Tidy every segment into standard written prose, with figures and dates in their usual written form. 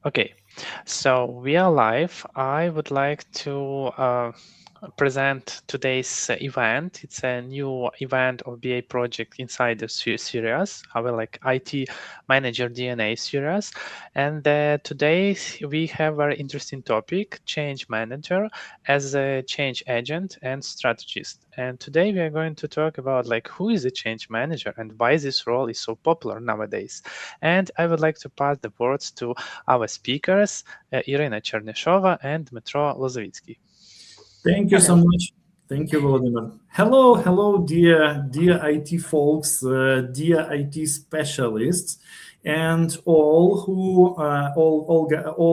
Okay, so we are live. I would like to present today's event. It's a new event of BA project inside the series, our like IT Manager DNA series. And today we have a very interesting topic, Change Manager as a change agent and strategist. And today we are going to talk about like who is a change manager and why this role is so popular nowadays. And I would like to pass the words to our speakers, Irina Chernysova and Dmytro Lozovitsky. Thank you so Hello. much. Thank you, Volodymyr. Hello, dear IT folks, dear IT specialists, and all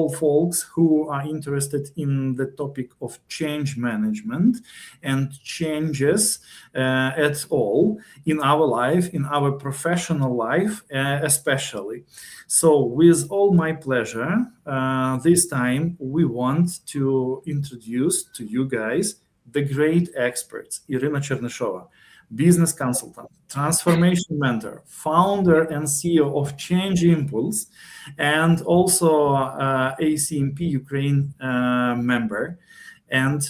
folks who are interested in the topic of change management and changes at all in our life, in our professional life, especially. So, with all my pleasure, this time we want to introduce to you guys the great experts, Irina Chernysova, business consultant, transformation mentor, founder and CEO of Change Impulse, and also ACMP Ukraine member. And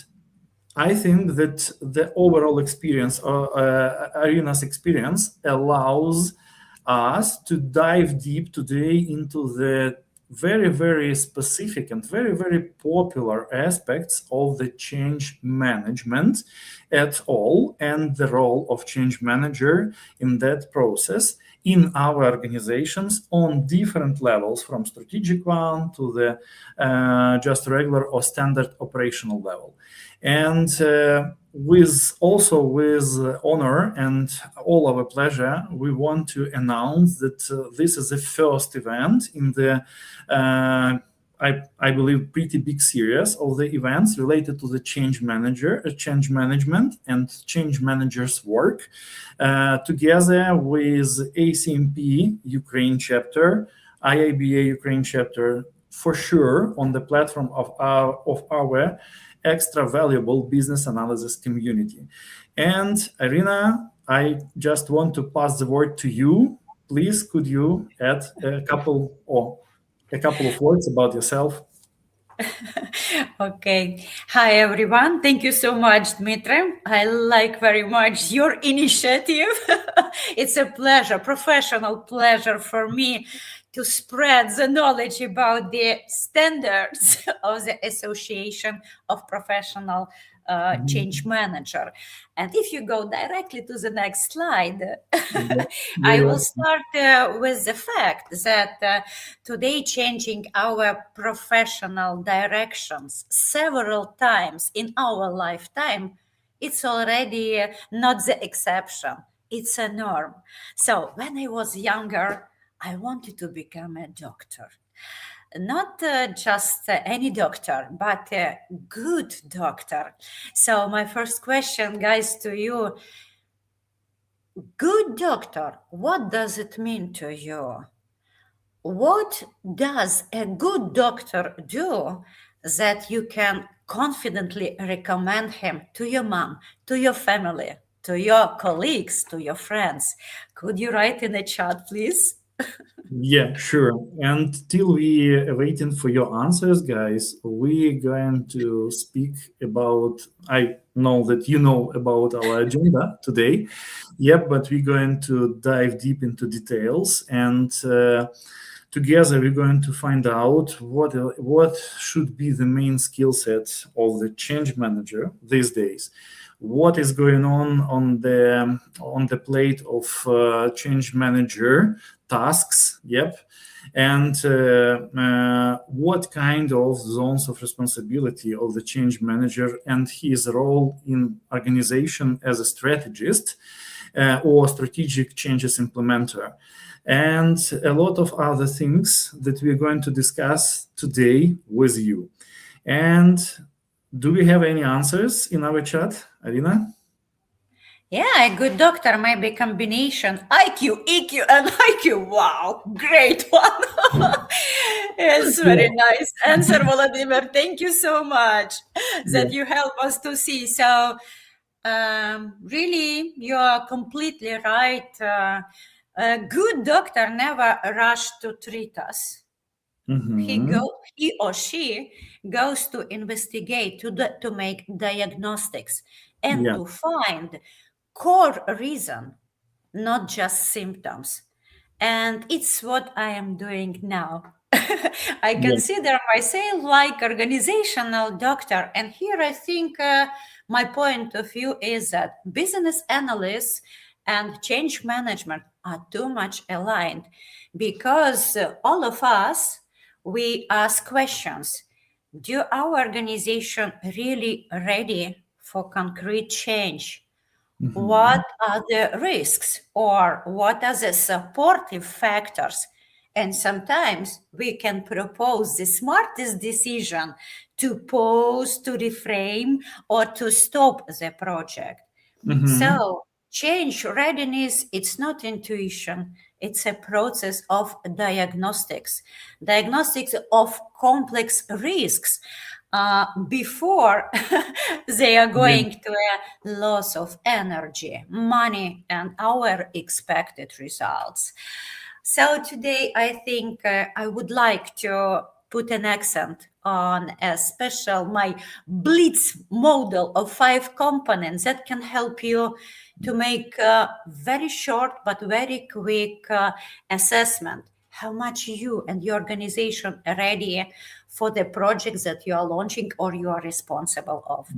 I think that the overall experience, Irina's experience, allows us to dive deep today into the very specific and very popular aspects of the change management at all and the role of change manager in that process in our organizations on different levels, from strategic one to the just regular or standard operational level. And with honor and all our pleasure, we want to announce that this is the first event in the I believe pretty big series of the events related to the change management and change managers work together with ACMP Ukraine chapter, IABA Ukraine chapter, for sure on the platform of our extra valuable business analysis community. And Irina, I just want to pass the word to you. Please, could you add a couple of words about yourself? Okay. Hi, everyone. Thank you so much, Dmitry. I like very much your initiative. It's a pleasure, professional pleasure for me to spread the knowledge about the standards of the Association of Professional Change Manager. And if you go directly to the next slide, I will start with the fact that today changing our professional directions several times in our lifetime, it's already not the exception. It's a norm. So when I was younger, I wanted to become a doctor. Not just any doctor, but a good doctor. So my first question, guys, to you, good doctor, what does it mean to you? What does a good doctor do that you can confidently recommend him to your mom, to your family, to your colleagues, to your friends? Could you write in the chat, please? Yeah, sure. And till we are waiting for your answers, guys, we're going to speak about. I know that you know about our agenda today. Yep, but we're going to dive deep into details, and together we're going to find out what should be the main skill set of the change manager these days. What is going on the plate of change manager tasks? Yep. And what kind of zones of responsibility of the change manager and his role in organization as a strategist or strategic changes implementer, and a lot of other things that we're going to discuss today with you. And do we have any answers in our chat, Irina? Yeah, a good doctor might be combination IQ, EQ, and IQ. Wow, great one. Yes, very nice answer, Volodymyr. Thank you so much that you help us to see. So, really, you are completely right. A good doctor never rush to treat us. He or she goes to investigate, to make diagnostics, and to find core reason, not just symptoms. And it's what I am doing now. I consider myself like organizational doctor. And here I think my point of view is that business analysts and change management are too much aligned, because all of us, we ask questions. Do our organization really ready for concrete change? What are the risks, or what are the supportive factors? And sometimes we can propose the smartest decision to pause, to reframe, or to stop the project. So change readiness, it's not intuition, it's a process of diagnostics of complex risks before they are going to a loss of energy, money, and our expected results. So today, I think I would like to put an accent on a special, my Blitz model of 5 components that can help you to make a very short but very quick assessment how much you and your organization are ready for the projects that you are launching or you are responsible of.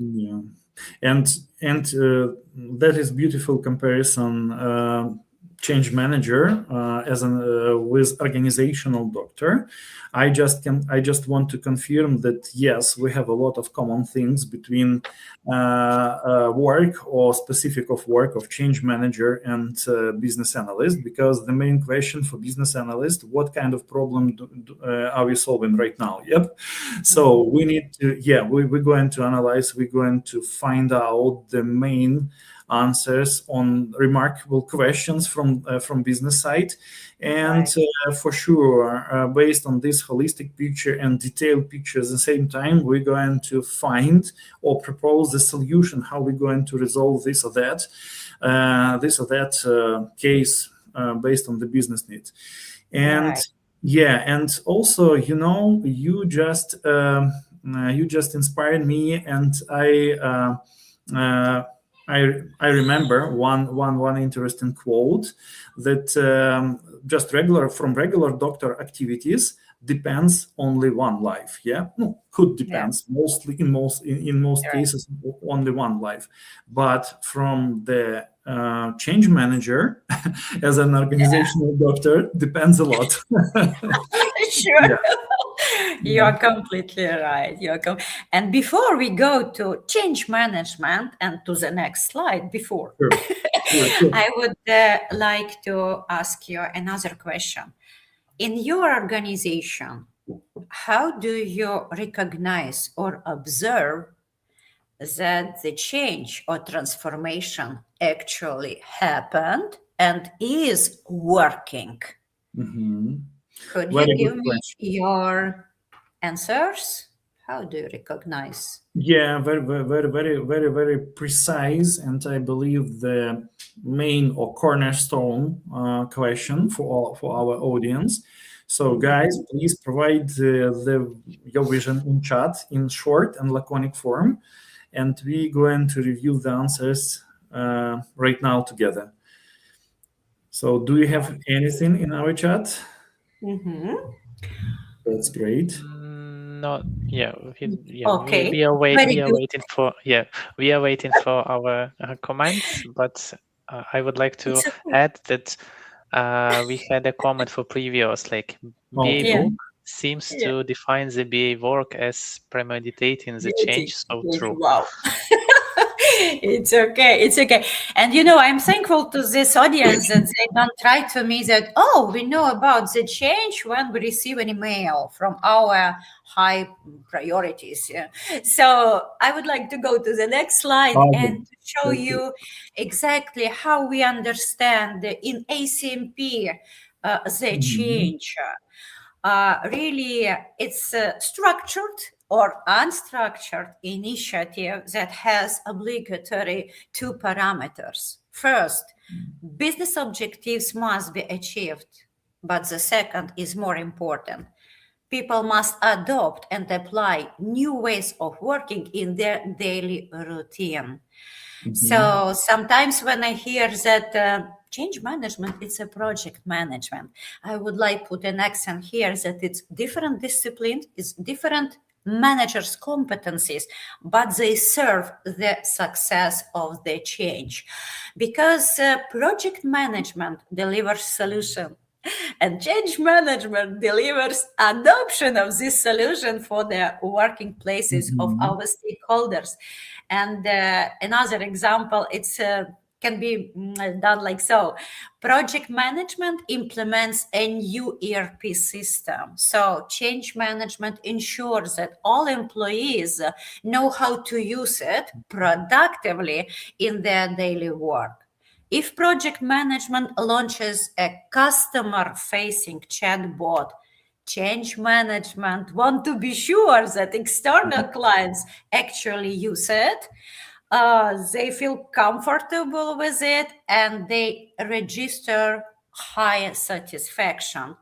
And that is beautiful comparison. Change manager as with organizational doctor. I just want to confirm that yes, we have a lot of common things between work or specific of work of change manager and business analyst, because the main question for business analyst, what kind of problem are we solving right now? So we need to we're going to analyze, we're going to find out the main answers on remarkable questions from business side, and for sure based on this holistic picture and detailed picture at the same time, we're going to find or propose the solution how we're going to resolve this or that case based on the business needs. And and also, you just inspired me, and I remember one interesting quote that just regular doctor activities depends only one life. Could depends mostly in most cases only one life, but from the change manager as an organizational doctor depends a lot. Sure. You're completely right. And before we go to change management and to the next slide, Sure. I would like to ask you another question. In your organization, how do you recognize or observe that the change or transformation actually happened and is working? Could you give me your answers? How do you recognize? Very precise, and I believe the main or cornerstone question for our audience. So guys, please provide your vision in chat in short and laconic form, and we're going to review the answers right now together. So do you have anything in our chat? That's great. Okay. We are waiting for our comments, but I would like to add that we had a comment for previous, like BA book seems to define the BA work as premeditating the change. So true. Wow. It's okay. And I'm thankful to this audience that they don't try to me that, we know about the change when we receive an email from our high priorities. So I would like to go to the next slide and show you exactly how we understand in ACMP the change. Really, it's structured or unstructured initiative that has obligatory 2 parameters. First, business objectives must be achieved, but the second is more important. people must adopt and apply new ways of working in their daily routine. So sometimes when I hear that change management, it's a project management, I would like put an accent here that it's different disciplines, it's different managers' competencies, but they serve the success of the change. Because project management delivers solution and change management delivers adoption of this solution for the working places of our stakeholders. And another example, it's can be done like so. Project management implements a new ERP system. So change management ensures that all employees know how to use it productively in their daily work. If project management launches a customer-facing chatbot, change management want to be sure that external clients actually use it, they feel comfortable with it, and they register high satisfaction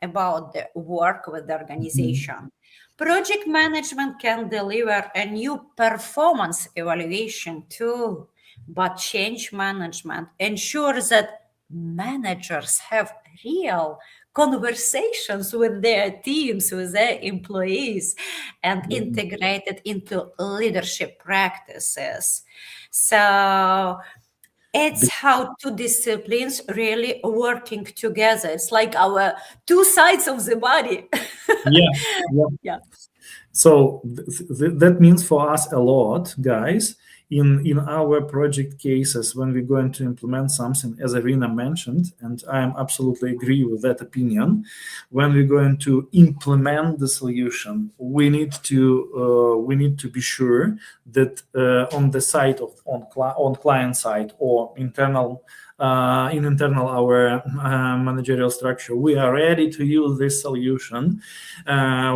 about the work with the organization. Project management can deliver a new performance evaluation tool, but change management ensures that managers have real conversations with their teams, with their employees, and integrate it into leadership practices. So it's how two disciplines really working together. It's like our two sides of the body. Yeah. So that means for us a lot, guys. In our project cases, when we're going to implement something, as Irina mentioned, and I am absolutely agree with that opinion, when we're going to implement the solution, we need to be sure that on the side of on client side or internal our managerial structure, we are ready to use this solution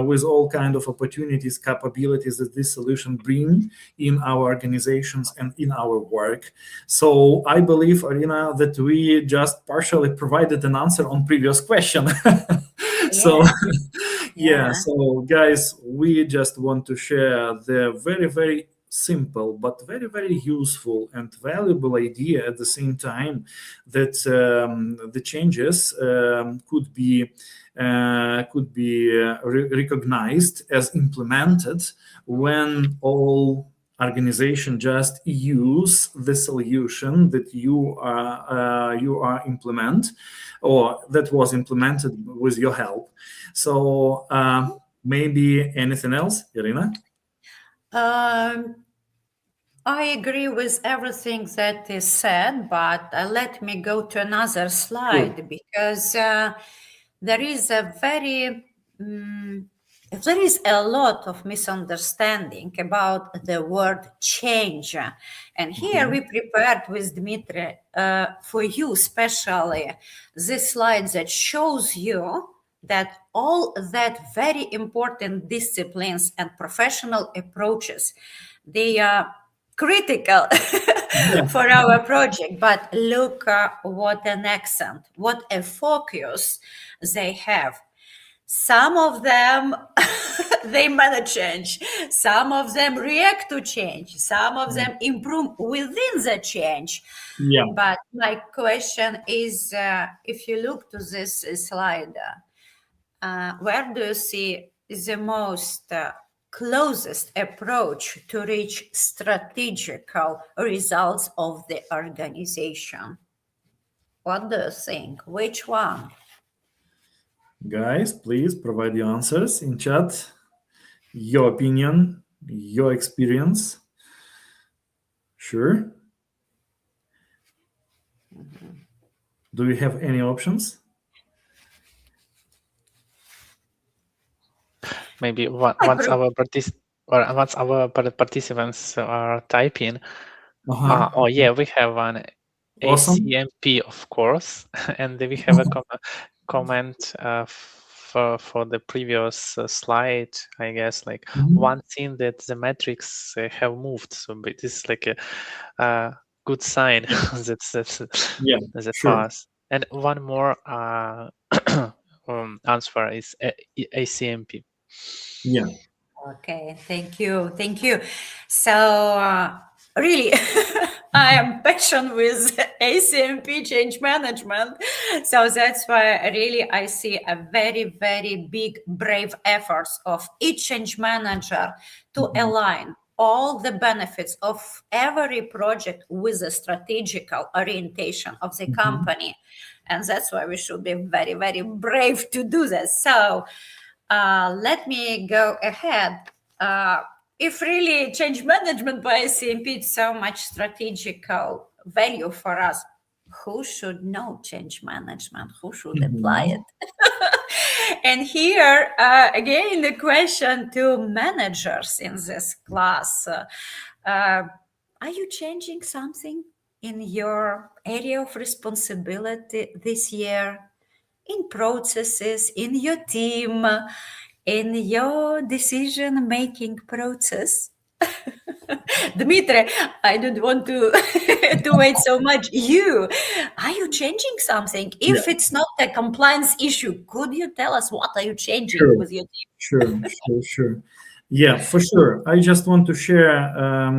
with all kind of opportunities, capabilities that this solution bring in our organizations and in our work. So I believe, Arina, that we just partially provided an answer on previous question. So so guys, we just want to share the very, very simple but very, very useful and valuable idea at the same time that the changes could be recognized as implemented when all organization just use the solution that you are implement or that was implemented with your help. So maybe anything else, Irina? I agree with everything that is said, but let me go to another slide because there is a lot of misunderstanding about the word change. And here we prepared with Dmitry for you especially this slide that shows you that all that very important disciplines and professional approaches, they are critical for our project. But look what an accent, what a focus they have. Some of them, they manage change. Some of them react to change. Some of them improve within the change. But my question is, if you look to this slide, where do you see the most closest approach to reach strategical results of the organization? What do you think? Which one? Guys, please provide your answers in chat, your opinion, your experience. Sure. Do we have any options? Maybe once our participants are typing. Oh yeah, we have an ACMP, of course, and we have a comment for the previous slide. I guess like one thing that the metrics have moved. So this is like a good sign. that's Sure. fast. And one more answer is ACMP. Yeah. Okay, thank you, thank you. So really, I am passionate with ACMP change management, so that's why really I see a very, very big, brave efforts of each change manager to align all the benefits of every project with the strategical orientation of the company, and that's why we should be very, very brave to do this. So. Let me go ahead. If really change management by CMP is so much strategical value for us, who should know change management? Who should apply it? And here, again, the question to managers in this class. Are you changing something in your area of responsibility this year? In processes, in your team, in your decision-making process? Dmitry, I don't want to to wait so much. Are you changing something? If it's not a compliance issue, could you tell us what are you changing Sure. with your team? Sure. Yeah, for sure. I just want to share our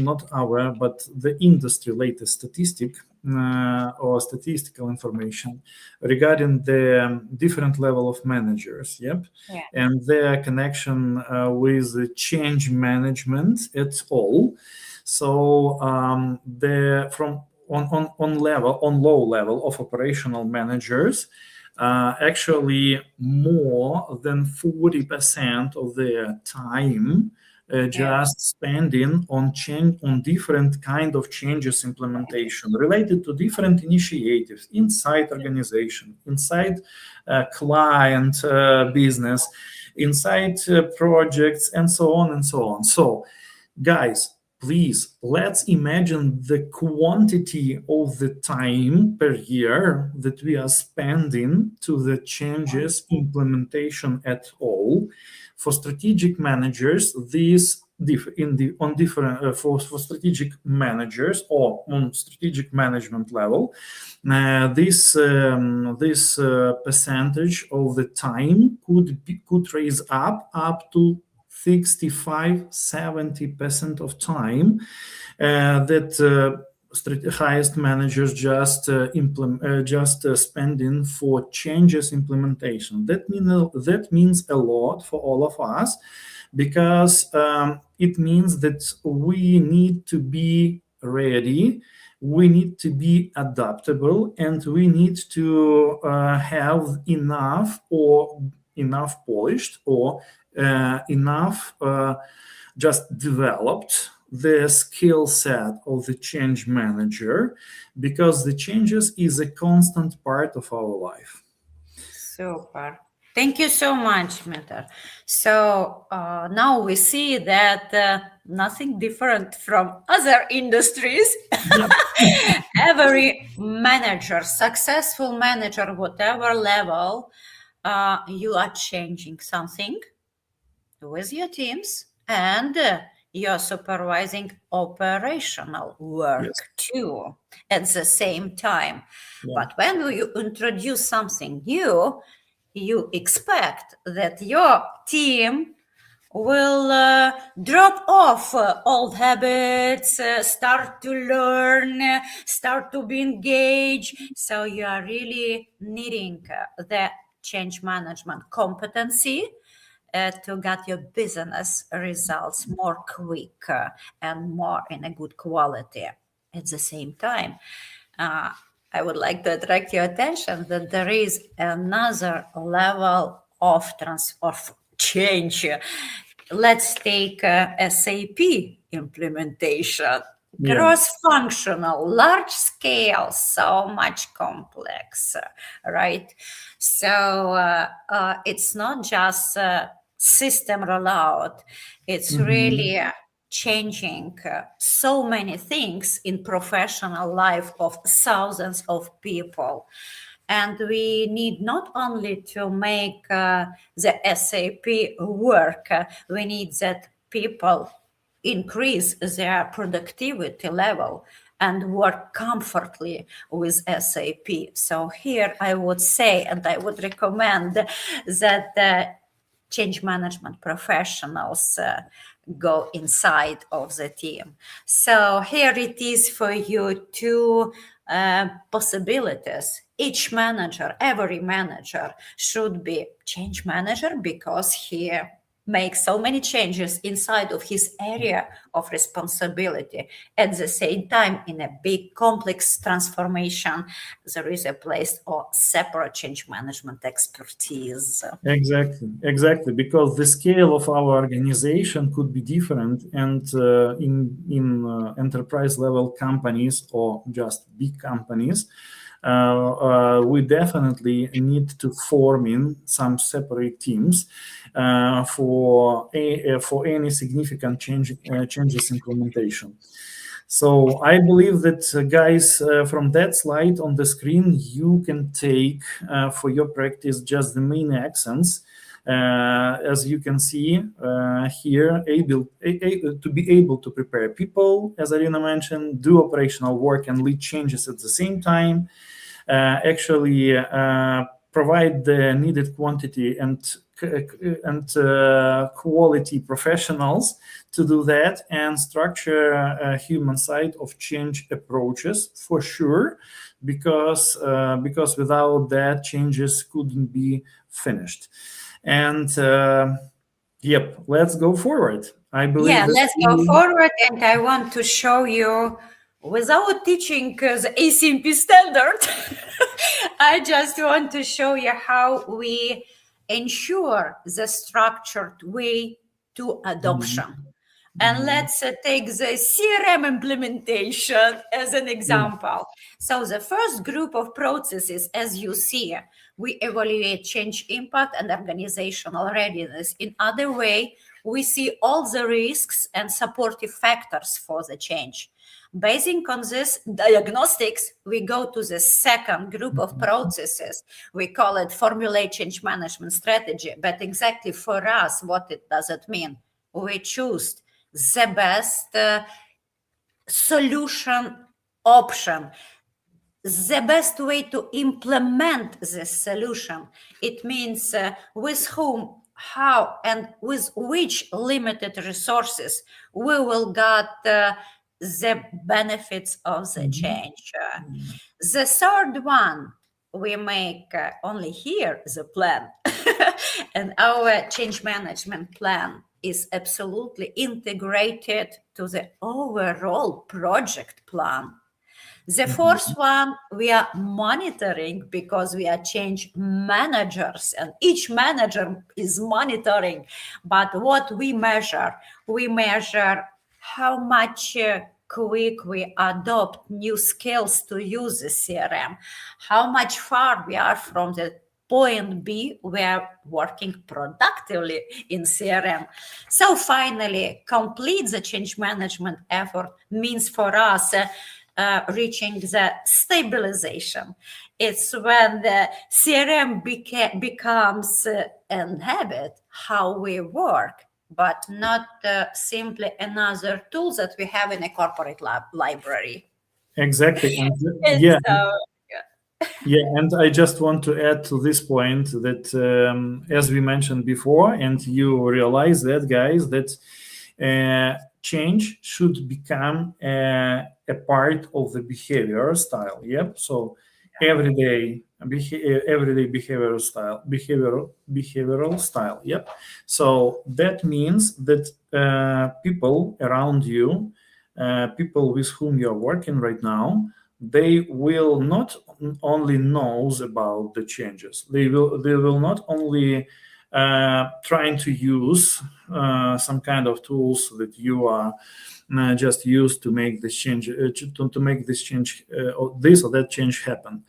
not our, but the industry latest statistic or statistical information regarding the different level of managers. Yep, Yeah. and their connection with the change management at all. So the from on low level of operational managers. Actually, more than 40% of their time just spending on change on different kind of changes implementation related to different initiatives inside organization, inside client business, inside projects, and so on and so on. So, guys, please, let's imagine the quantity of the time per year that we are spending to the changes implementation at all. For strategic managers, for strategic managers or on strategic management level, this percentage of the time could raise up to 65-70% of time that highest managers just spending for changes implementation. That means a lot for all of us, because it means that we need to be ready, we need to be adaptable, and we need to have enough polished or enough just developed the skill set of the change manager, because the changes is a constant part of our life. Super. Thank you so much, Meter. So now we see that nothing different from other industries. Every manager, successful manager, whatever level, you are changing something with your teams, and you're supervising operational work too at the same time. But when you introduce something new, you expect that your team will drop off old habits, start to learn, start to be engaged. So you are really needing the change management competency to get your business results more quick and more in a good quality. At the same time, I would like to attract your attention that there is another level of change. Let's take SAP implementation. Cross-functional, large scale, so much complex, right? So it's not just system rollout, it's really changing so many things in professional life of thousands of people. And we need not only to make the SAP work, we need that people increase their productivity level and work comfortably with SAP. So here I would say, and I would recommend that change management professionals go inside of the team. So here it is for you two possibilities. Each manager, every manager should be change manager because he makes so many changes inside of his area of responsibility. At the same time, in a big complex transformation, there is a place for separate change management expertise. Exactly, because the scale of our organization could be different, and in enterprise level companies or just big companies, we definitely need to form in some separate teams for any significant changes implementation. So I believe that, guys, from that slide on the screen, you can take for your practice just the main accents. As you can see here, to be able to prepare people, as Arina mentioned, do operational work and lead changes at the same time, actually provide the needed quantity and quality professionals to do that, and structure a human side of change approaches for sure, because without that, changes couldn't be finished. And yep, let's go forward. I believe. Yeah, let's go forward, and I want to show you, without teaching the ACMP standard, I just want to show you how we ensure the structured way to adoption. And let's take the CRM implementation as an example. So the first group of processes, as you see, we evaluate change impact and organizational readiness. In other way, we see all the risks and supportive factors for the change. Basing on this diagnostics, we go to the second group of processes. We call it formulate change management strategy. But exactly for us, what does it mean? We choose the best solution option, the best way to implement this solution. It means with whom, how, and with which limited resources we will get the benefits of the change. The third one, we make only here the plan. And our change management plan is absolutely integrated to the overall project plan. The fourth one, we are monitoring, because we are change managers and each manager is monitoring. But what we measure how much quick we adopt new skills to use the CRM, how much far we are from the point B, we are working productively in CRM. So finally, complete the change management effort means for us reaching the stabilization. It's when the CRM becomes an habit, how we work, but not simply another tool that we have in a corporate library. Exactly. And, and I just want to add to this point that, as we mentioned before, and you realize that, guys, that change should become a part of the behavior style. Yep. So everyday behavioral style. Yep. So that means that people around you, people with whom you're working right now, they will not only knows about the changes. They will not only trying to use some kind of tools that you are just used to make this change, to make this change, or this or that change happen,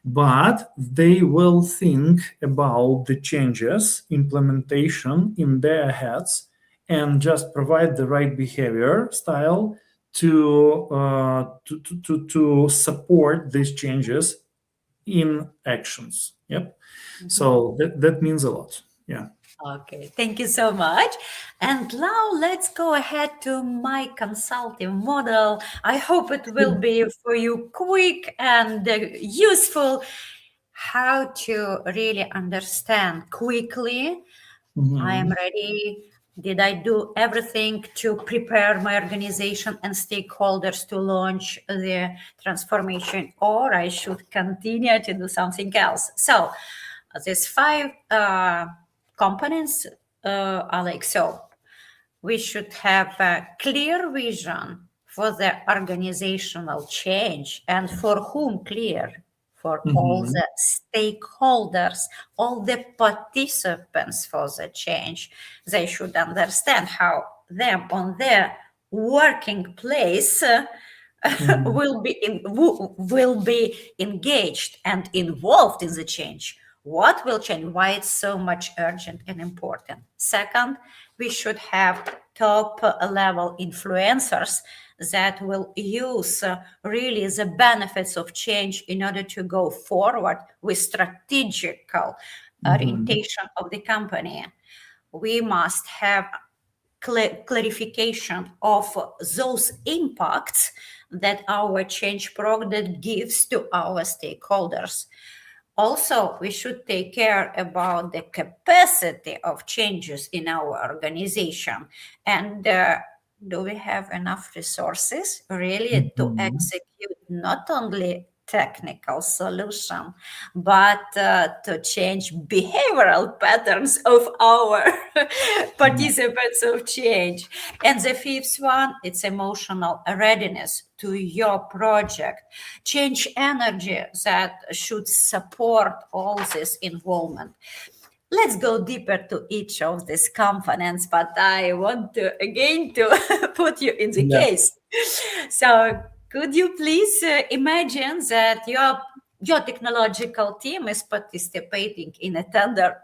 but they will think about the changes implementation in their heads and just provide the right behavior style to support these changes in actions. Yep. So that means a lot. Yeah. Okay, thank you so much. And now let's go ahead to my consulting model. I hope it will be for you quick and useful how to really understand quickly. I am ready. Did I do everything to prepare my organization and stakeholders to launch the transformation, or I should continue to do something else? So, these five components are like so. We should have a clear vision for the organizational change, and for whom clear? For all the stakeholders, all the participants for the change. They should understand how them on their working place will be engaged and involved in the change. What will change? Why it's so much urgent and important? Second, we should have top level influencers that will use really the benefits of change in order to go forward with strategical orientation of the company. We must have clarification of those impacts that our change project gives to our stakeholders. Also, we should take care about the capacity of changes in our organization. And do we have enough resources really to execute not only technical solution, but to change behavioral patterns of our participants of change? And the fifth one, it's emotional readiness to your project. Change energy that should support all this involvement. Let's go deeper to each of these components, but I want to again to put you in the case. So could you please imagine that your technological team is participating in a tender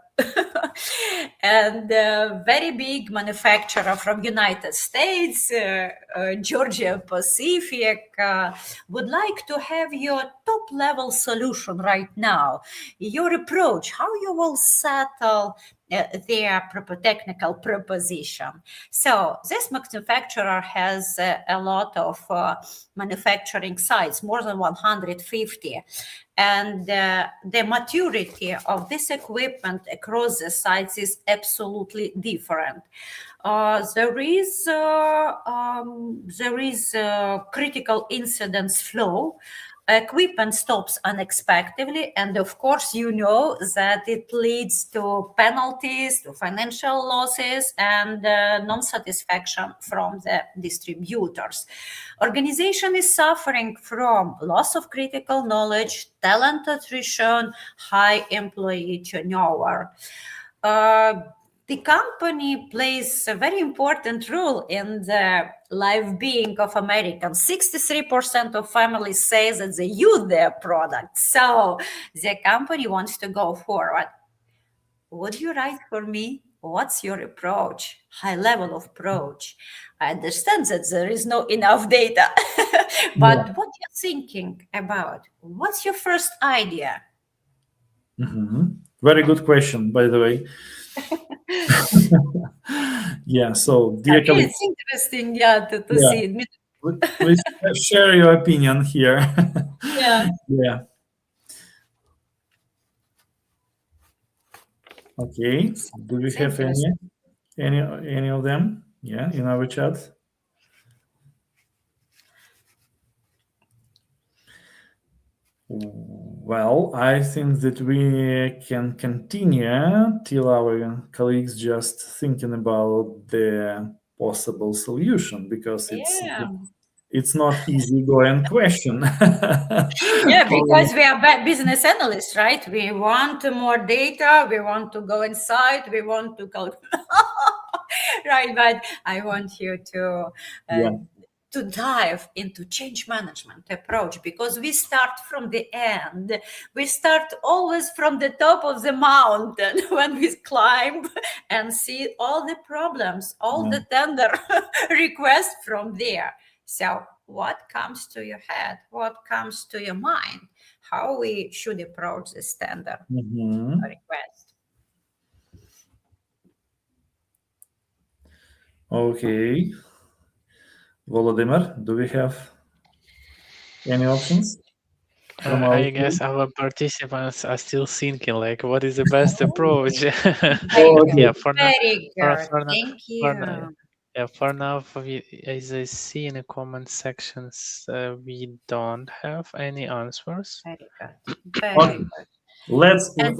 and a very big manufacturer from United States, Georgia Pacific, would like to have your top level solution right now. Your approach, how you will settle their technical proposition. So this manufacturer has a lot of manufacturing sites, more than 150. And the maturity of this equipment across the sites is absolutely different. There is critical incidents flow. Equipment stops unexpectedly, and of course, you know that it leads to penalties, to financial losses, and non-satisfaction from the distributors. Organization is suffering from loss of critical knowledge, talent attrition, high employee turnover. The company plays a very important role in the life being of Americans. 63% of families say that they use their products. So the company wants to go forward. Would you write for me? What's your approach? High level of approach. I understand that there is no enough data, but what you're thinking about? What's your first idea? Very good question, by the way. Yeah, so dear colleagues, It's interesting, to see. please share your opinion here. Yeah. Yeah. Okay. Do we have any of them? Yeah, in our chat. Well, I think that we can continue till our colleagues just thinking about the possible solution, because it's not easy going question. Yeah, because we are business analysts, right? We want more data. We want to go inside. We want to go right. But I want you to dive into change management approach, because we start from the end. We start always from the top of the mountain when we climb and see all the problems, all the tender requests from there. So what comes to your head? What comes to your mind? How we should approach this tender request? Okay. Volodymyr, do we have any options from our I team? guess our participants are still thinking like, what is the best approach? Very Okay. Yeah, good. Very good. Thank for now, you. yeah, for now, as I see in the comment sections, we don't have any answers. Very good. Very Okay. good. Let's And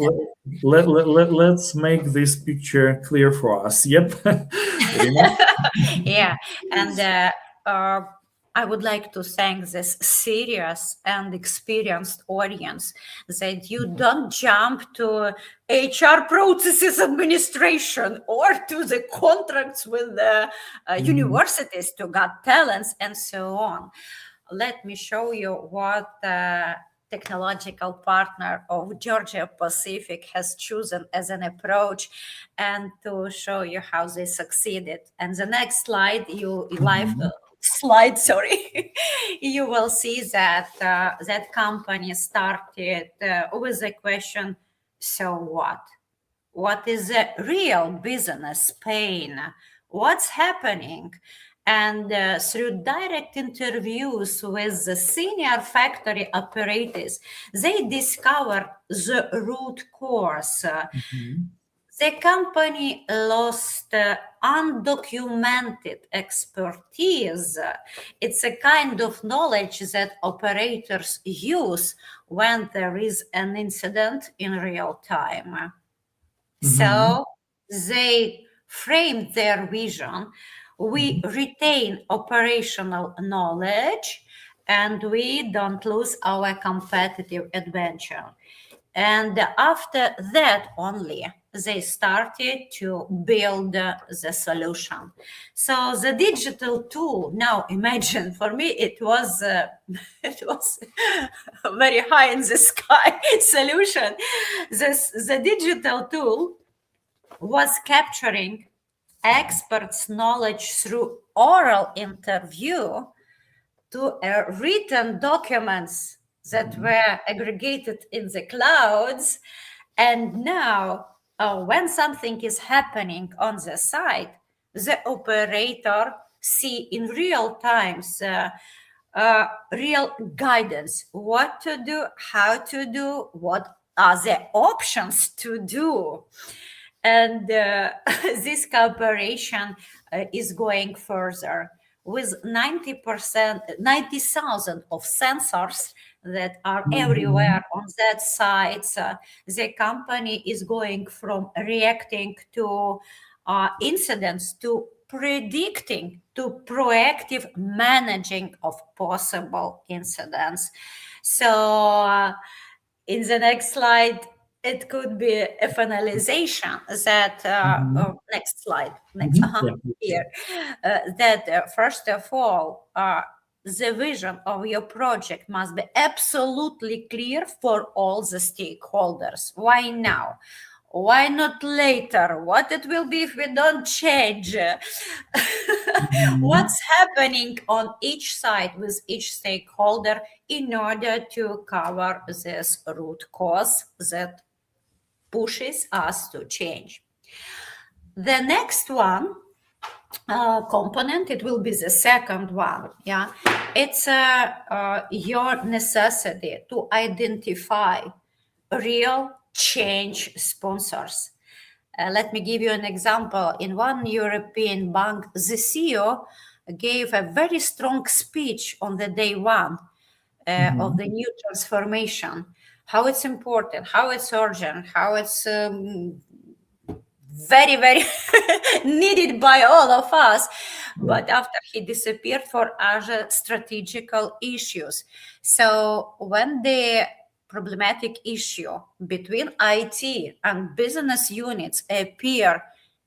let's make this picture clear for us. Yep. Rina? yeah, and uh, I would like to thank this serious and experienced audience that you don't jump to HR processes administration or to the contracts with the universities to got talents and so on. Let me show you what technological partner of Georgia Pacific has chosen as an approach, and to show you how they succeeded. And the next slide, you live slide, sorry, you will see that that company started with the question, so what? What is the real business pain? What's happening? And through direct interviews with the senior factory operators, they discovered the root cause. The company lost undocumented expertise. It's a kind of knowledge that operators use when there is an incident in real time. So they framed their vision. We retain operational knowledge and we don't lose our competitive adventure. And after that only, they started to build the solution. So the digital tool, now imagine, for me it was it was a very high in the sky solution. The digital tool was capturing experts' knowledge through oral interview to written documents that were aggregated in the clouds. And now, when something is happening on the site, the operator see in real times real guidance, what to do, how to do, what are the options to do. And this cooperation is going further with 90%, 90,000 of sensors that are everywhere on that site. The company is going from reacting to incidents to predicting to proactive managing of possible incidents. So in the next slide, it could be a finalization that next slide, next Yeah. here, that first of all, the vision of your project must be absolutely clear for all the stakeholders. Why now? Why not later? What it will be if we don't change? What's happening on each side with each stakeholder in order to cover this root cause that pushes us to change? The next one component, it will be the second one. Yeah, it's your necessity to identify real change sponsors. Let me give you an example. In one European bank, the CEO gave a very strong speech on the day one of the new transformation, how it's important, how it's urgent, how it's very, very needed by all of us. But after he disappeared for other strategical issues. So when the problematic issue between IT and business units appear,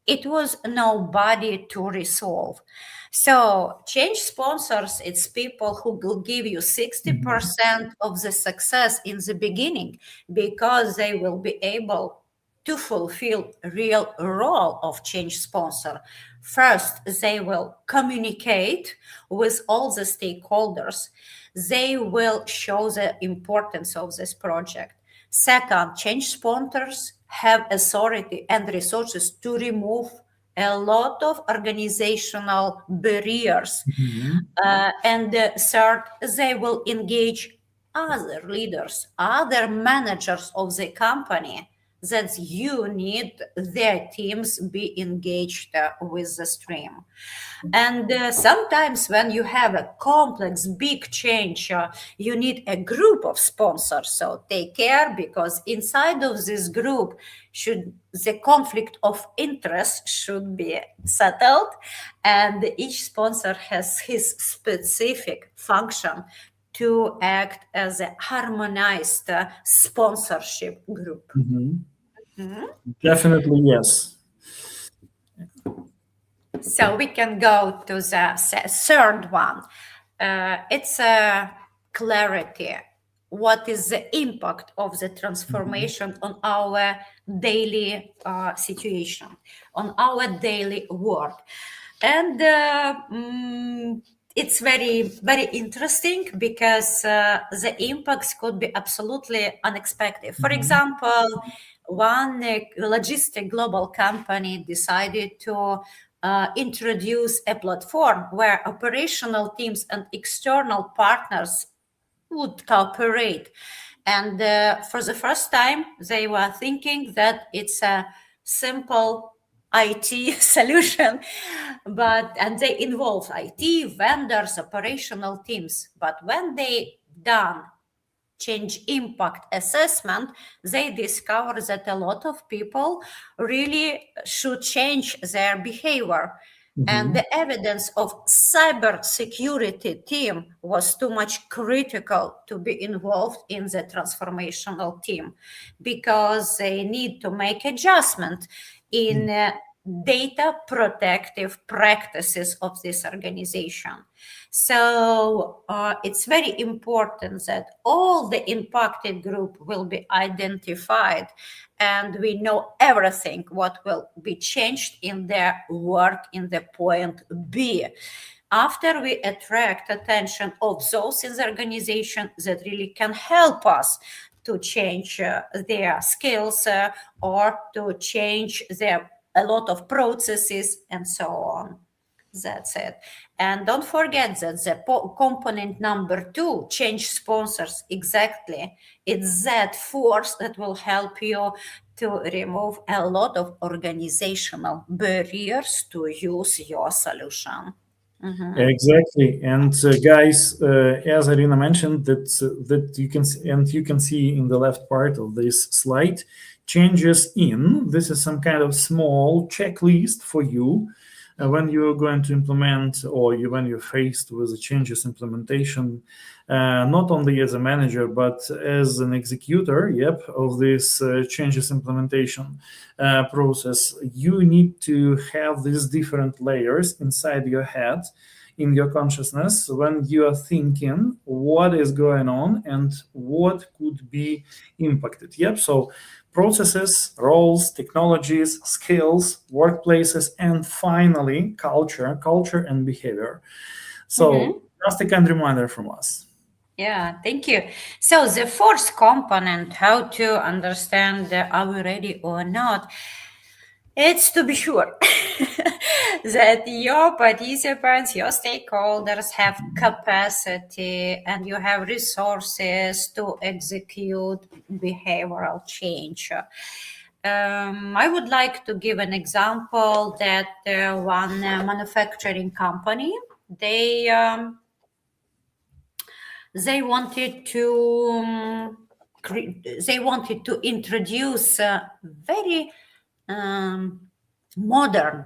it was nobody to resolve. So change sponsors, it's people who will give you 60% of the success in the beginning because they will be able to fulfill real role of change sponsor. First, they will communicate with all the stakeholders. They will show the importance of this project. Second, change sponsors have authority and resources to remove a lot of organizational barriers. Mhm. And third, they will engage other leaders, other managers of the company, that you need their teams be engaged with the stream. And sometimes when you have a complex, big change, you need a group of sponsors. So take care, because inside of this group, the conflict of interest should be settled, and each sponsor has his specific function to act as a harmonized sponsorship group. Definitely, yes. So we can go to the third one. It's a clarity. What is the impact of the transformation on our daily situation, on our daily work? And it's very, very interesting, because the impacts could be absolutely unexpected. For example, one logistic global company decided to introduce a platform where operational teams and external partners would cooperate. And for the first time, they were thinking that it's a simple IT solution, and they involve IT vendors, operational teams. But when they done change impact assessment, they discover that a lot of people really should change their behavior. And the evidence of cyber security team was too much critical to be involved in the transformational team, because they need to make adjustment in data protective practices of this organization. So it's very important that all the impacted group will be identified, and we know everything what will be changed in their work in the point B. After we attract attention of those in the organization that really can help us to change their skills or to change a lot of processes and so on. That's it. And don't forget that the component number 2, change sponsors, exactly. It's that force that will help you to remove a lot of organizational barriers to use your solution. Exactly, and guys, as Irina mentioned, that you can see in the left part of this slide, changes in. This is some kind of small checklist for you when you're going to implement, or when you're faced with a changes implementation, not only as a manager but as an executor, of this changes implementation process. You need to have these different layers inside your head, in your consciousness, when you are thinking what is going on and what could be impacted. So processes, roles, technologies, skills, workplaces, and finally culture and behavior. So just a kind reminder from us. Yeah, thank you. So the fourth component, how to understand are we ready or not, it's to be sure that your participants, your stakeholders have capacity and you have resources to execute behavioral change. I would like to give an example that one manufacturing company, they wanted to introduce a very modern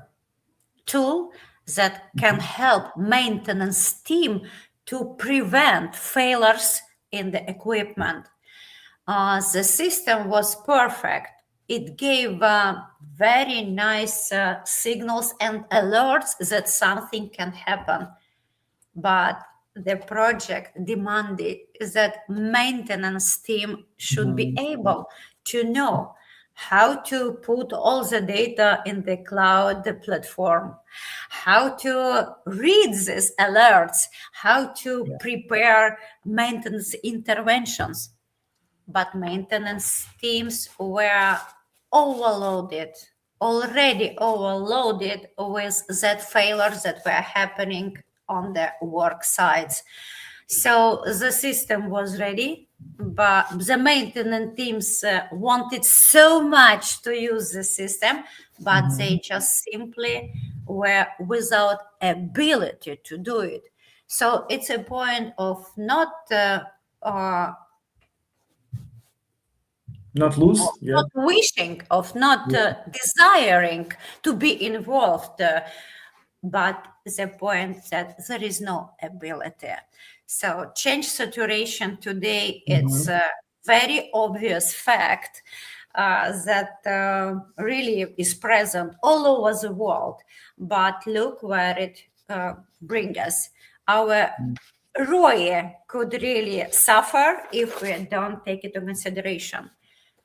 tool that can help maintenance team to prevent failures in the equipment. The system was perfect. It gave very nice signals and alerts that something can happen. But the project demanded that maintenance team should be able to know how to put all the data in the cloud platform, how to read these alerts, how to prepare maintenance interventions. But maintenance teams were overloaded. already overloaded with that failures that were happening on the work sites. So the system was ready, but the maintenance teams wanted so much to use the system, but they just simply were without ability to do it. So it's a point of not yeah, not wishing, of not desiring to be involved, but the point that there is no ability. So change saturation today, it's a very obvious fact that really is present all over the world. But look where it brings us. Our ROI could really suffer if we don't take it into consideration.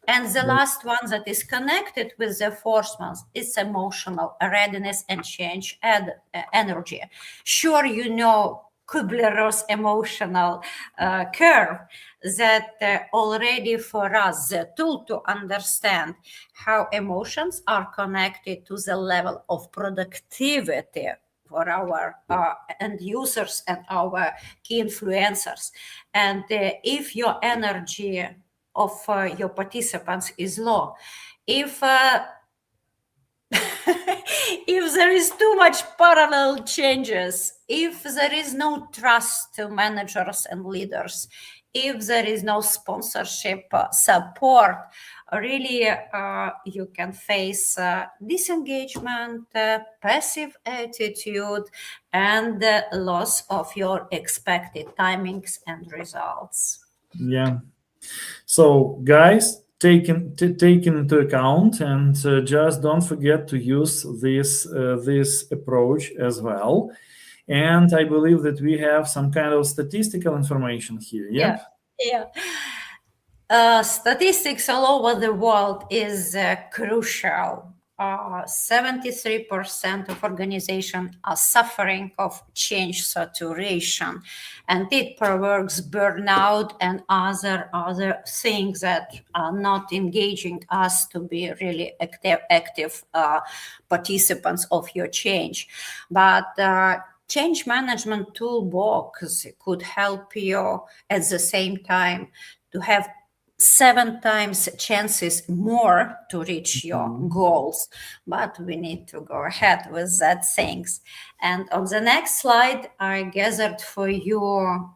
And the last one that is connected with the fourth one is emotional readiness and change energy. Sure, you know Kubler-Ross emotional curve that already for us, the tool to understand how emotions are connected to the level of productivity for our end users and our key influencers. And if your energy of your participants is low, if if there is too much parallel changes, if there is no trust to managers and leaders, if there is no sponsorship support, really you can face disengagement, passive attitude, and loss of your expected timings and results. Yeah. So guys, take into account, and just don't forget to use this approach as well. And I believe that we have some kind of statistical information here. Yeah. Statistics all over the world is crucial. 73% of organizations are suffering of change saturation, and it provokes burnout and other things that are not engaging us to be really active participants of your change. But change management toolbox could help you at the same time to have 7 times chances more to reach your goals. But we need to go ahead with that things. And on the next slide, I gathered for you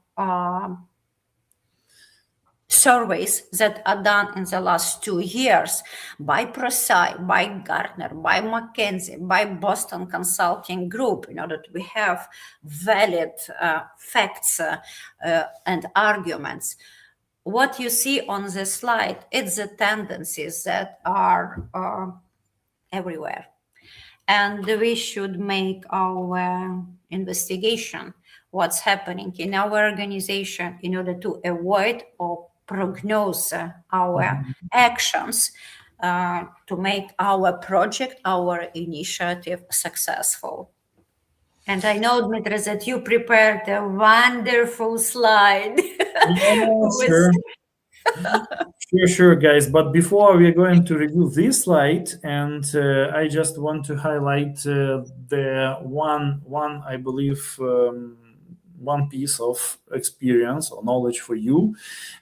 surveys that are done in the last 2 years by ProSci, by Gartner, by McKinsey, by Boston Consulting Group, in order to have valid facts and arguments. What you see on the slide, it's the tendencies that are everywhere. And we should make our investigation, what's happening in our organization in order to avoid or prognose our actions to make our project, our initiative successful. And I know, Dmitry, that you prepared a wonderful slide. Yeah, sure, guys. But before we're going to review this slide, and I just want to highlight the one I believe, one piece of experience or knowledge for you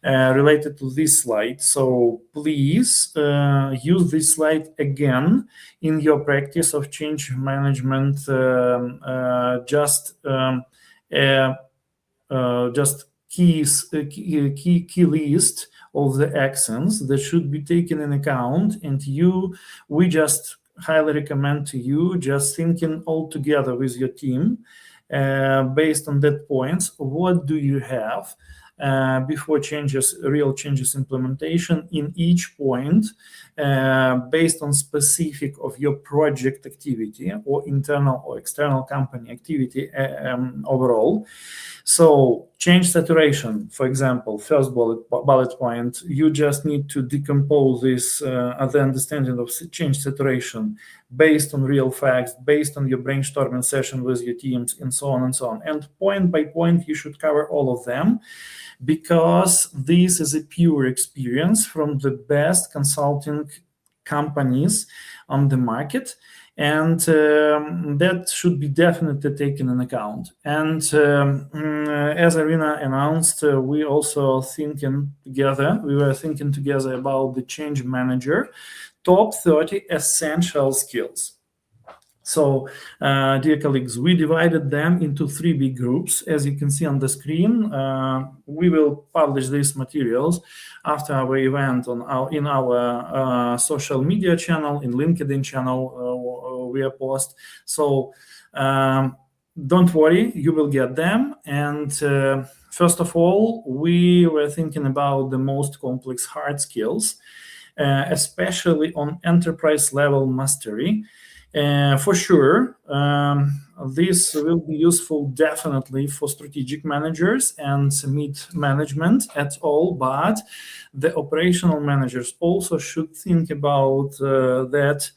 related to this slide. So please use this slide again in your practice of change management. Just key list of the actions that should be taken in account, and we just highly recommend to you just thinking all together with your team based on that points. What do you have before real changes implementation in each point based on specific of your project activity or internal or external company activity overall. So change saturation, for example, first bullet point, you just need to decompose this the understanding of change saturation based on real facts, based on your brainstorming session with your teams, and so on and so on. And point by point, you should cover all of them, because this is a pure experience from the best consulting companies on the market, and that should be definitely taken in account. And as Irina announced, we were thinking together about the Change Manager top 30 essential skills. So, dear colleagues, we divided them into 3 big groups. As you can see on the screen, we will publish these materials after our event in our social media channel, in LinkedIn channel, we post. So, don't worry, you will get them. And first of all, we were thinking about the most complex hard skills, especially on enterprise level mastery. For sure, this will be useful definitely for strategic managers and mid management at all, but the operational managers also should think about that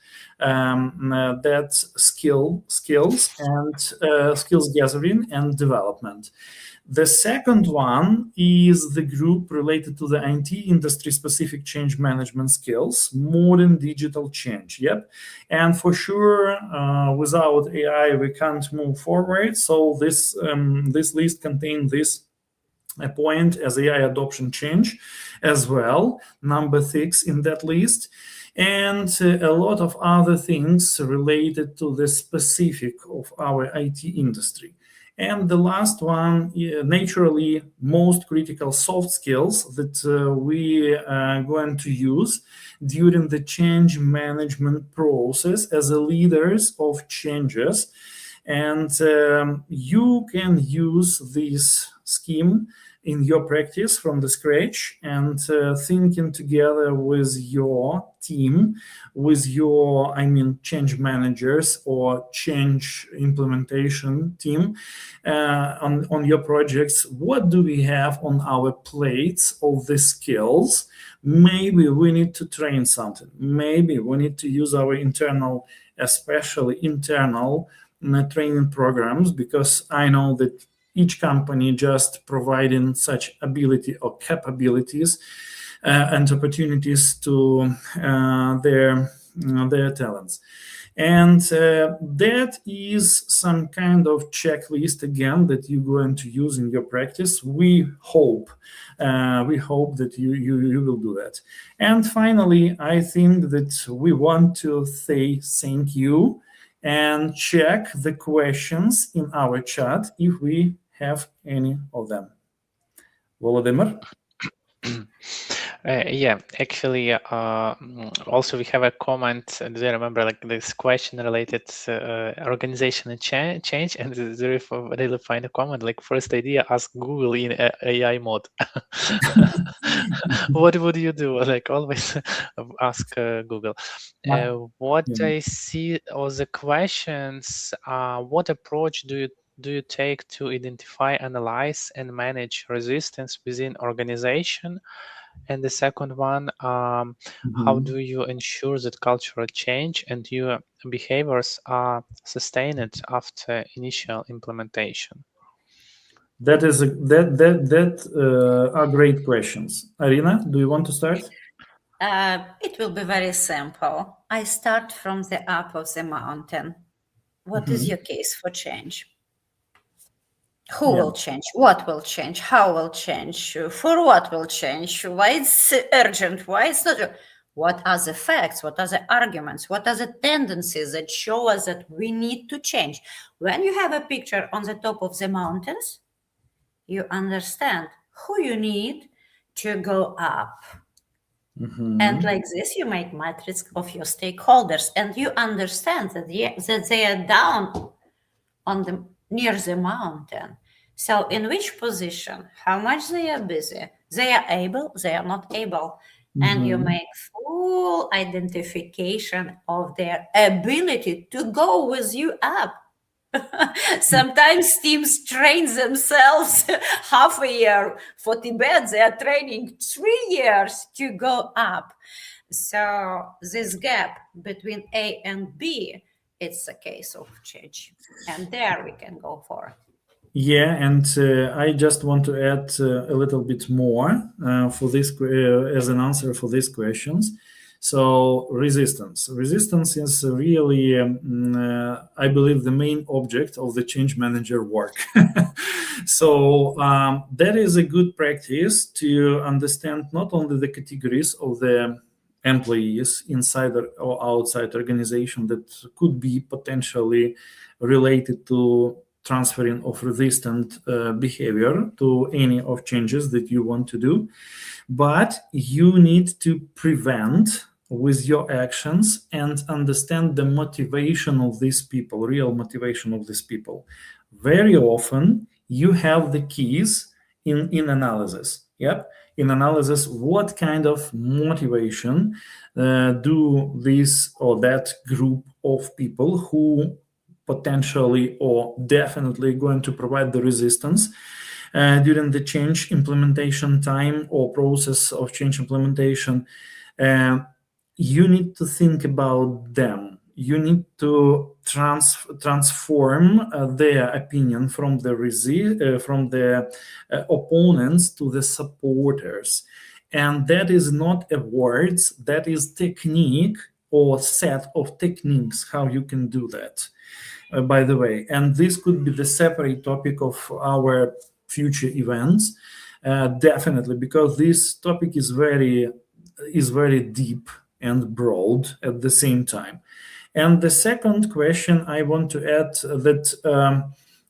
skills and skills gathering and development. The second one is the group related to the IT industry-specific change management skills, modern digital change. Yep, and for sure, without AI, we can't move forward. So this list contains this point as AI adoption change as well, number 6 in that list, and a lot of other things related to the specific of our IT industry. And the last one, naturally, most critical soft skills that we are going to use during the change management process as a leaders of changes. And you can use this scheme in your practice from the scratch and thinking together with your team, with your, change managers or change implementation team on your projects. What do we have on our plates of the skills? Maybe we need to train something. Maybe we need to use our especially internal training programs, because I know that each company just providing such ability or capabilities and opportunities to their talents. And that is some kind of checklist again that you're going to use in your practice. We hope that you will do that. And finally, I think that we want to say thank you and check the questions in our chat if we have any of them. Volodymyr? Yeah, actually, also we have a comment. Do you remember like this question related organization and change? And there really find a comment like first idea, ask Google in AI mode. What would you do? Like always ask Google. What I see of the questions, what approach do you take to identify, analyze, and manage resistance within organization? And the second one, how do you ensure that cultural change and your behaviors are sustained after initial implementation? That are great questions. Irina, do you want to start? It will be very simple. I start from the up of the mountain. What is your case for change? Who will change? What will change? How will change? For what will change? Why it's urgent? Why it's not? What are the facts? What are the arguments? What are the tendencies that show us that we need to change? When you have a picture on the top of the mountains, you understand who you need to go up. And like this, you make matrix of your stakeholders, and you understand that they are down near the mountain. So in which position, how much they are busy, they are able, they are not able. And you make full identification of their ability to go with you up. Sometimes teams train themselves half a year. For Tibet, they are training 3 years to go up. So this gap between A and B, it's a case of change. And there we can go for it. Yeah, and I just want to add a little bit more for this as an answer for these questions. So resistance is really, I believe, the main object of the change manager work. So that is a good practice to understand not only the categories of the employees inside or outside organization that could be potentially related to transferring of resistant behavior to any of changes that you want to do, but you need to prevent with your actions and understand the motivation of these people, real motivation of these people. Very often you have the keys in analysis. Yep, in analysis, what kind of motivation do this or that group of people who potentially or definitely going to provide the resistance during the change implementation time or process of change implementation. You need to think about them. You need to transform their opinion from the opponents to the supporters. And that is not a words, that is technique or set of techniques how you can do that. By the way, and this could be the separate topic of our future events, definitely, because this topic is very deep and broad at the same time. And the second question I want to add that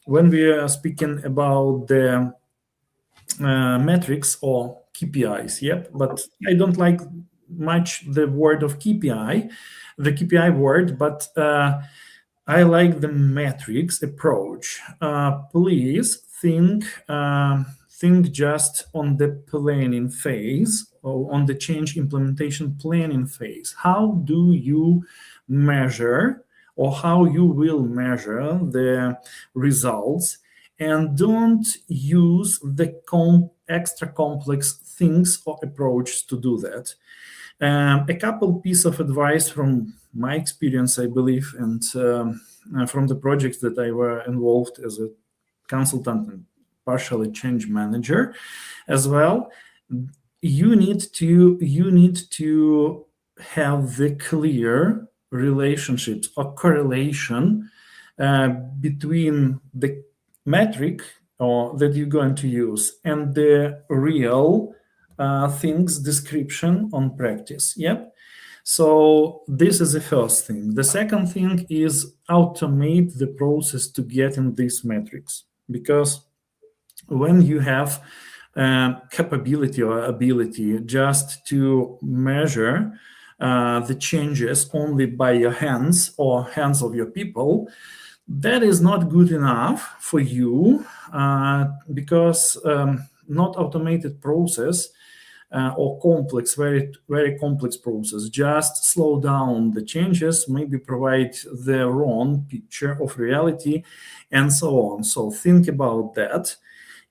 when we are speaking about the metrics or KPIs, yep, but I don't like much the word of KPI, the KPI word, but I like the metrics approach. Please think just on the planning phase or on the change implementation planning phase. How do you measure or how you will measure the results? And don't use the extra complex things or approach to do that. A couple piece of advice from my experience, I believe, and from the projects that I were involved as a consultant and partially change manager as well. You need to have the clear relationships or correlation between the metric or that you're going to use and the real things description on practice. Yep. So this is the first thing. The second thing is automate the process to get in these metrics, because when you have capability or ability just to measure the changes only by your hands or hands of your people, that is not good enough for you because not automated process or complex, very, very complex process just slow down the changes, maybe provide the wrong picture of reality, and so on. So think about that.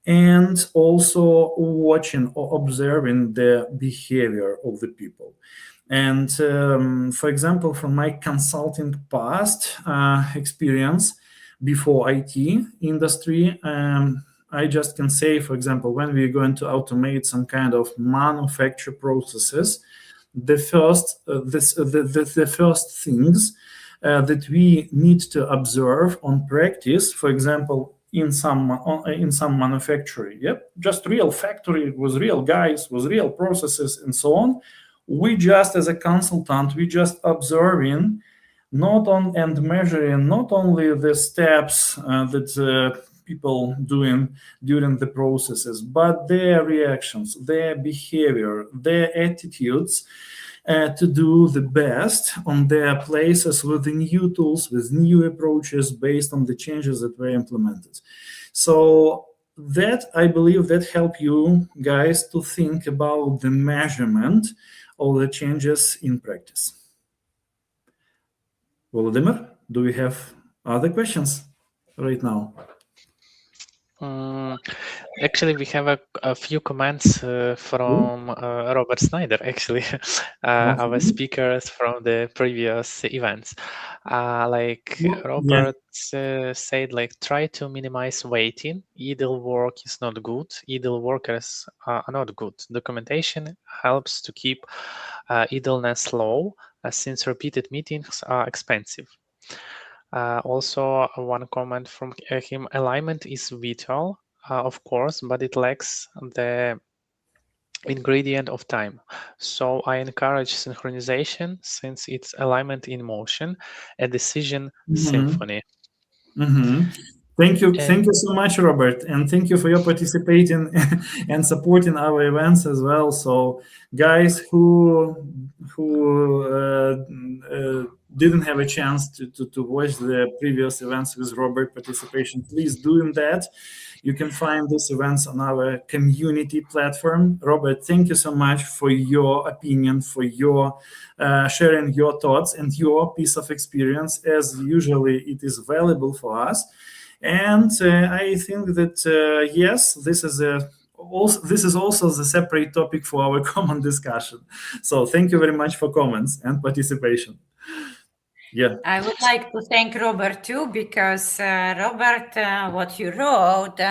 And also watching or observing the behavior of the people. And for example, from my consulting past experience before IT industry, I just can say, for example, when we're going to automate some kind of manufacture processes, the first things that we need to observe on practice, for example, in some manufacturing, yep, just real factory with real guys, with real processes and so on. We just, as a consultant, we just observing not on and measuring not only the steps that people doing during the processes, but their reactions, their behavior, their attitudes to do the best on their places with the new tools, with new approaches based on the changes that were implemented. So that, I believe, that help you guys to think about the measurement of the changes in practice. Volodymyr, do we have other questions right now? Actually, we have a few comments from Robert Snyder, actually, our Okay. speakers from the previous events. Like Yeah. Robert said, like try to minimize waiting. Idle work is not good. Idle workers are not good. Documentation helps to keep idleness low, since repeated meetings are expensive. Also, one comment from him: alignment is vital, of course, but it lacks the ingredient of time. So I encourage synchronization since it's alignment in motion, a decision Mhm. symphony. Mhm. And Thank you so much, Robert, and thank you for your participating and supporting our events as well. So, guys who didn't have a chance to watch the previous events with Robert participation, please do that. You can find these events on our community platform. Robert, thank you so much for your opinion, for your sharing your thoughts and your piece of experience. As usually, it is valuable for us. And I think that yes, this is also the separate topic for our common discussion. So thank you very much for comments and participation. Yeah, I would like to thank Robert too, because Robert, what you wrote,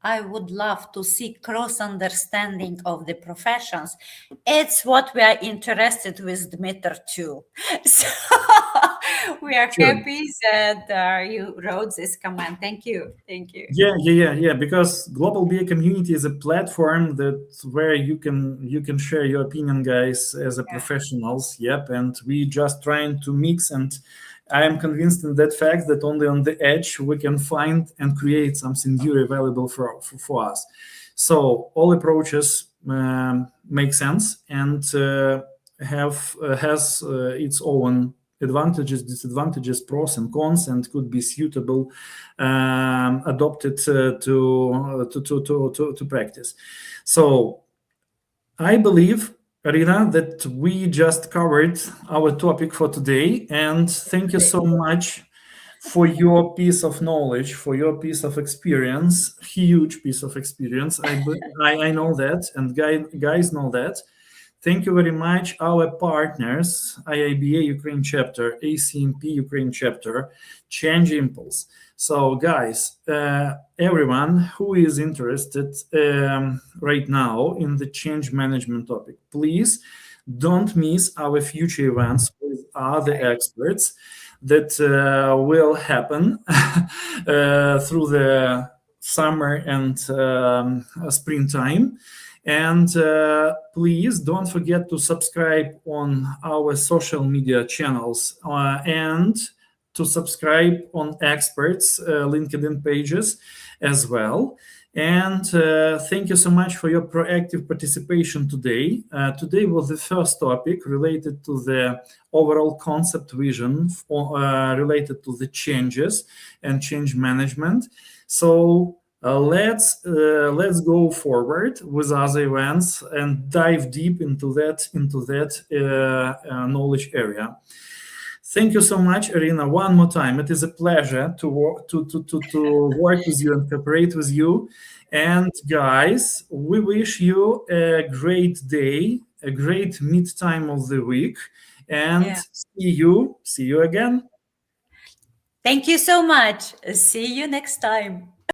I would love to see cross understanding of the professions. It's what we are interested with Dmitry too. So we are sure. happy that you wrote this comment. Thank you. Thank you. Yeah. Because Global BA Community is a platform that where you can share your opinion, guys, as a Yeah. professionals. Yep, and we just trying to mix. And I am convinced in that fact that only on the edge we can find and create something very valuable for us. So all approaches make sense and have has its own advantages, disadvantages, pros and cons, and could be suitable adopted to practice. So I believe, Arina, that we just covered our topic for today, and thank you so much for your piece of knowledge, for your piece of experience, huge piece of experience. I know that, and guys know that. Thank you very much, our partners, IIBA Ukraine chapter, ACMP Ukraine chapter, Change Impulse. So, guys, everyone who is interested right now in the change management topic, please don't miss our future events with other experts that will happen through the summer and springtime. And please don't forget to subscribe on our social media channels and to subscribe on experts LinkedIn pages as well. And thank you so much for your proactive participation today. Today was the first topic related to the overall concept vision related to the changes and change management. So let's go forward with other events and dive deep into that knowledge area. Thank you so much, Irina. One more time, it is a pleasure to work with you and cooperate with you. And guys, we wish you a great day, a great mid time of the week, and Yeah. see you again. Thank you so much. See you next time.